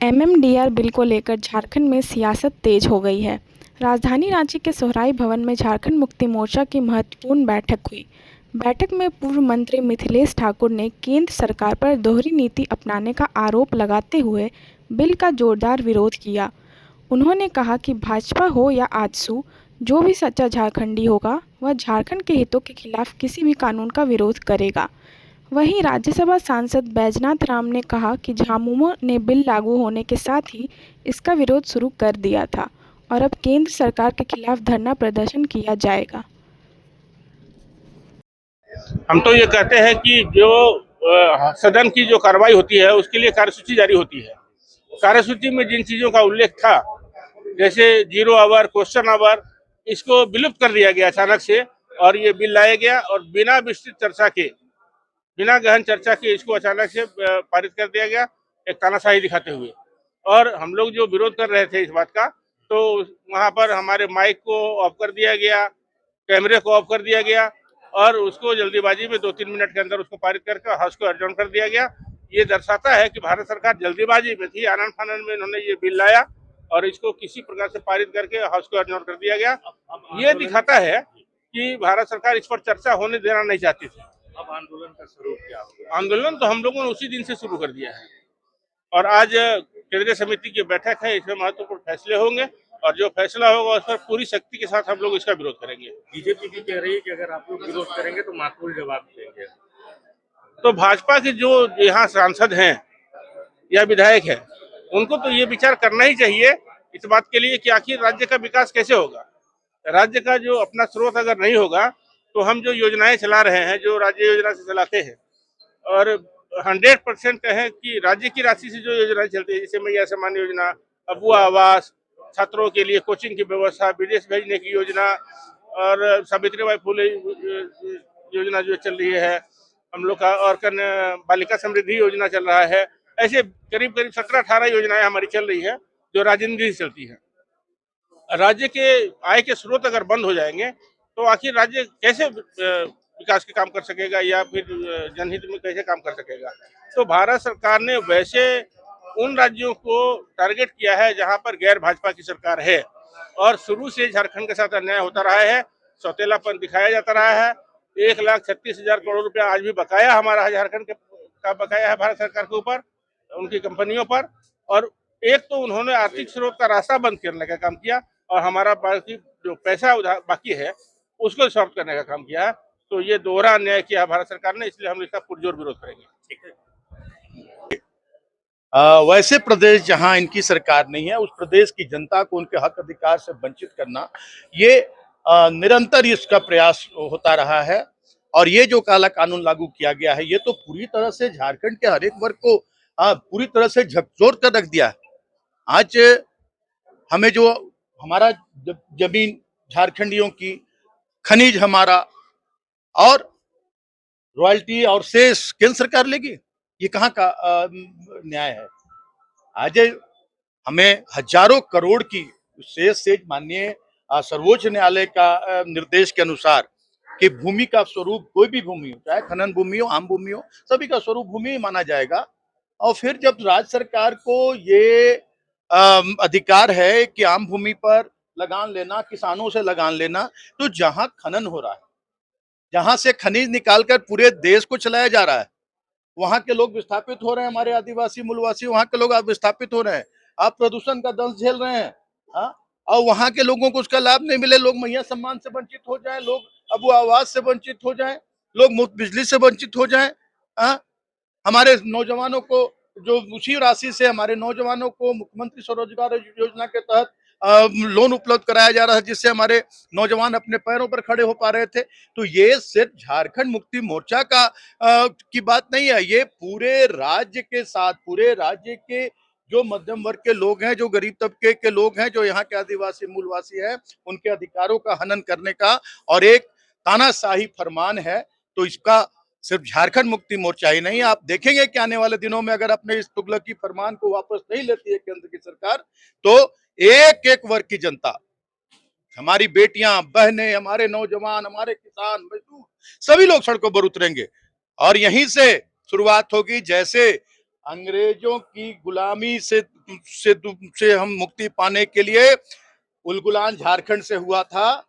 MMDR bill को लेकर झारखंड में सियासत तेज हो गई है। राजधानी रांची के सोहराई भवन में झारखंड मुक्ति मोर्चा की महत्वपूर्ण बैठक हुई। बैठक में पूर्व मंत्री मिथिलेश ठाकुर ने केंद्र सरकार पर दोहरी नीति अपनाने का आरोप लगाते हुए बिल का जोरदार विरोध किया। उन्होंने कहा कि भाजपा हो या आजसू, जो भी सच्चा झारखंडी होगा वह झारखंड के हितों के खिलाफ किसी भी कानून का विरोध करेगा। वहीं राज्यसभा सांसद बैजनाथ राम ने कहा कि झामुमो ने बिल लागू होने के साथ ही इसका विरोध शुरू कर दिया था और अब केंद्र सरकार के खिलाफ धरना प्रदर्शन किया जाएगा। हम तो ये कहते हैं कि जो सदन की जो कार्रवाई होती है उसके लिए कार्यसूची जारी होती है। कार्यसूची में जिन चीजों का उल्लेख था, जैसे 0 आवर, क्वेश्चन आवर, इसको विलुप्त कर दिया गया अचानक से और ये बिल लाया गया और बिना विस्तृत चर्चा के, बिना गहन चर्चा के इसको अचानक से पारित कर दिया गया, एक तानाशाही दिखाते हुए। और हम लोग जो विरोध कर रहे थे इस बात का, तो वहां पर हमारे माइक को ऑफ कर दिया गया, कैमरे को ऑफ कर दिया गया और उसको जल्दीबाजी में 2-3 मिनट के अंदर उसको पारित करके हाउस को अर्जन कर दिया गया। ये दर्शाता है कि भारत सरकार जल्दीबाजी में थी, आनन फानन में इन्होंने ये बिल लाया और इसको किसी प्रकार से पारित करके हाउस को अर्जन कर दिया गया। ये दिखाता है कि भारत सरकार इस पर चर्चा होने देना नहीं चाहती थी। अब आंदोलन का स्वरूप क्या होगा? आंदोलन तो हम लोगों ने उसी दिन से शुरू कर दिया है और आज केंद्रीय समिति की बैठक है, इसमें महत्वपूर्ण फैसले होंगे और जो फैसला होगा उस पर पूरी शक्ति के साथ हम लोग इसका विरोध करेंगे। बीजेपी भी कह रही है कि अगर आप लोग विरोध करेंगे तो माकूल जवाब देंगे। तो भाजपा के जो यहाँ सांसद हैं या विधायक हैं, उनको तो ये विचार करना ही चाहिए इस बात के लिए कि आखिर राज्य का विकास कैसे होगा। राज्य का जो अपना स्रोत अगर नहीं होगा तो हम जो योजनाएं चला रहे हैं, जो राज्य योजना से चलाते हैं और 100% कहें कि राज्य की राशि से जो योजनाएं चलती है, जैसे मैया सम्मान योजना, अबुआ आवास, छात्रों के लिए कोचिंग की व्यवस्था, विदेश भेजने की योजना और सावित्रीबाई फुले योजना जो चल रही है हम लोग का, और कन्या बालिका समृद्धि योजना चल रहा है। ऐसे करीब करीब 17-18 योजनाएं हमारी चल रही है जो राज्य निधि से चलती है। राज्य के आय के स्रोत अगर बंद हो जाएंगे तो आखिर राज्य कैसे विकास के काम कर सकेगा या फिर जनहित में कैसे काम कर सकेगा। तो भारत सरकार ने वैसे उन राज्यों को टारगेट किया है जहां पर गैर भाजपा की सरकार है और शुरू से झारखंड के साथ अन्याय होता रहा है, सौतेलापन दिखाया जाता रहा है। 1,36,000 करोड़ रुपया आज भी बकाया हमारा झारखंड का बकाया है भारत सरकार के ऊपर, उनकी कंपनियों पर। और एक तो उन्होंने आर्थिक स्रोत का रास्ता बंद करने का काम किया और हमारा बाकी जो पैसा उधार बाकी है उसको सॉल्व करने का काम किया है। तो ये दोहरा अन्याय किया भारत सरकार ने, इसलिए हम इसका पुरजोर विरोध करेंगे। वैसे प्रदेश जहां इनकी सरकार नहीं है, उस प्रदेश की जनता को उनके हक अधिकार से वंचित करना, ये निरंतर इसका प्रयास होता रहा है। और ये जो काला कानून लागू किया गया है, ये तो पूरी तरह से झारखंड के हर एक वर्ग को पूरी तरह से झकझोर कर रख दिया है। आज हमें जो हमारा जमीन झारखंडियों की, खनिज हमारा और रॉयल्टी और शेष केंद्र सरकार लेगी, ये कहाँ का न्याय है। आज हमें हजारों करोड़ की शेष से माननीय सर्वोच्च न्यायालय का निर्देश के अनुसार कि भूमि का स्वरूप कोई भी भूमि हो, चाहे खनन भूमि हो, आम भूमि हो, सभी का स्वरूप भूमि ही माना जाएगा। और फिर जब राज्य सरकार को ये अधिकार है कि आम भूमि पर लगान लेना, किसानों से लगान लेना, तो जहां खनन हो रहा है, जहां से खनिज निकालकर पूरे देश को चलाया जा रहा है, वहां के लोग विस्थापित हो रहे हैं, हमारे आदिवासी मूलवासी वहां के लोग आप विस्थापित हो रहे हैं, आप प्रदूषण का दंश झेल रहे हैं। और वहां के लोगों को उसका लाभ नहीं मिले, लोग मैया सम्मान से वंचित हो जाएं, लोग अबू आवास से वंचित हो जाएं, लोग मुफ्त बिजली से वंचित हो जाएं। हमारे नौजवानों को जो उसी राशि से हमारे नौजवानों को मुख्यमंत्री स्वरोजगार योजना के तहत लोन उपलब्ध कराया जा रहा है, जिससे हमारे नौजवान अपने पैरों पर खड़े हो पा रहे थे। तो ये सिर्फ झारखंड मुक्ति मोर्चा का की बात नहीं है, ये पूरे राज्य के साथ, पूरे राज्य के जो मध्यम वर्ग के लोग हैं, जो गरीब तबके के लोग हैं, जो यहाँ के आदिवासी मूलवासी हैं, उनके अधिकारों का हनन करने का और एक तानाशाही फरमान है। तो इसका सिर्फ झारखंड मुक्ति मोर्चा ही नहीं, आप देखेंगे कि आने वाले दिनों में अगर अपने इस तुगलकी फरमान को वापस नहीं लेती है केंद्र की सरकार, तो एक एक वर्ग की जनता, हमारी बेटियां, बहनें, हमारे नौजवान, हमारे किसान, मजदूर, सभी लोग सड़कों पर उतरेंगे और यहीं से शुरुआत होगी। जैसे अंग्रेजों की गुलामी से से हम मुक्ति पाने के लिए उलगुलान झारखंड से हुआ था।